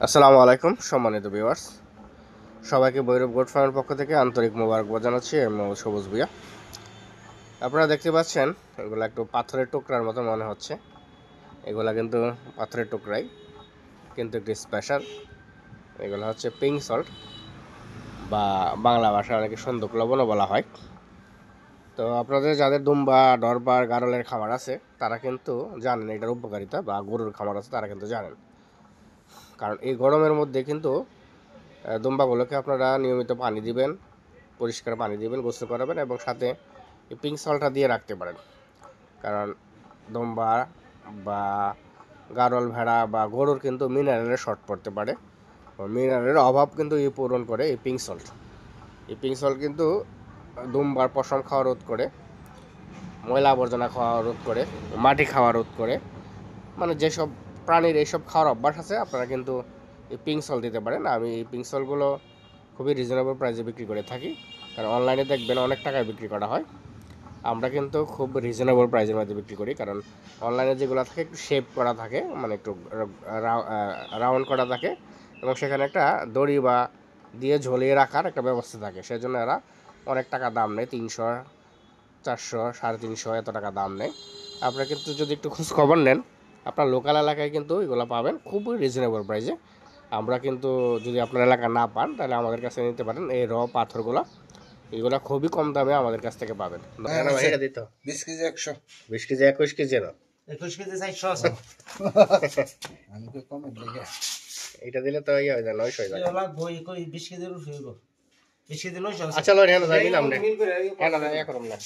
আসসালামু আলাইকুম সম্মানিত ভিউয়ার্স, সবাইকে ভৈরব গোট ফার্মের পক্ষ থেকে আন্তরিক মোবারকবাদ জানাচ্ছি। আমি মোহাম্মদ সবুজ ভুঁইয়া। আপনারা দেখতে পাচ্ছেন এগুলো একটু পাথরের টুকরার মতো মনে হচ্ছে। এগুলা কিন্তু পাথরের টুকরাই, কিন্তু একটু স্পেশাল। এগুলো হচ্ছে পিঙ্ক সল্ট বা বাংলা ভাষায় অনেকে সন্দুক লবণও বলা হয়। তো আপনাদের যাদের দুম্বা, ডরবার, গারলের খামার আছে তারা কিন্তু জানেন এটার উপকারিতা, বা গরুর খামার আছে তারা কিন্তু জানেন। কারণ এই গরমের মধ্যে কিন্তু দুম্বাগুলোকে আপনারা নিয়মিত পানি দিবেন, পরিষ্কার পানি দিবেন, গোসল করাবেন এবং সাথে এই পিঙ্ক সল্টটা দিয়ে রাখতে পারেন। কারণ দুম্বা বা গারল ভেড়া বা গরুর কিন্তু মিনারেলের শর্ট পড়তে পারে। মিনারেলের অভাব কিন্তু এই পূরণ করে এই পিঙ্ক সল্ট। এই পিঙ্ক সল্ট কিন্তু দুম্বার পশম খাওয়া রোধ করে, ময়লা আবর্জনা খাওয়া রোধ করে, মাটি খাওয়া রোধ করে। মানে যেসব প্রাণীর এইসব খাওয়ার অভ্যাস আছে আপনারা কিন্তু এই পিঙ্ক সল্ট দিতে পারেন। আমি এই পিঙ্ক সল্টগুলো খুবই রিজনেবল প্রাইসে বিক্রি করে থাকি, কারণ অনলাইনে দেখবেন অনেক টাকায় বিক্রি করা হয়। আমরা কিন্তু খুব রিজনেবল প্রাইসের মধ্যে বিক্রি করি, কারণ অনলাইনে যেগুলো থাকে একটু শেপ করা থাকে, মানে একটু রাউন্ড করা থাকে এবং সেখানে একটা দড়ি বা দিয়ে ঝুলিয়ে রাখার একটা ব্যবস্থা থাকে। সেজন্য এরা অনেক টাকা দাম নেয়, 300, 400, 350 এত টাকা দাম নেয়। আপনারা কিন্তু যদি একটু খোঁজ খবর নেন, আপনার লোকাল এলাকায় কিন্তু এগুলো পাবেন খুবই রিজনেবল প্রাইসে। আমরা কিন্তু যদি আপনার এলাকা না পান তাহলে আমাদের কাছে নিতে পারেন। এই পাথরগুলো এগুলো খুবই কম দামে আমাদের কাছ থেকে পাবেন। এটা দিত 20 কেজি 100। 20 কেজি 21 কেজি না, 21 কেজি 400 আছে। আমি তো কমে লেগে এটা দিলে তো ইয়ে হয়ে যায়, 900 হয়ে যায়। এলা বই কই 20 কেজির উপরে হইব। 20 কেজি 900 আছে। আচ্ছা লয়, হ্যাঁ যাই নাম নেই, হ্যাঁ না ইয়া করুন না।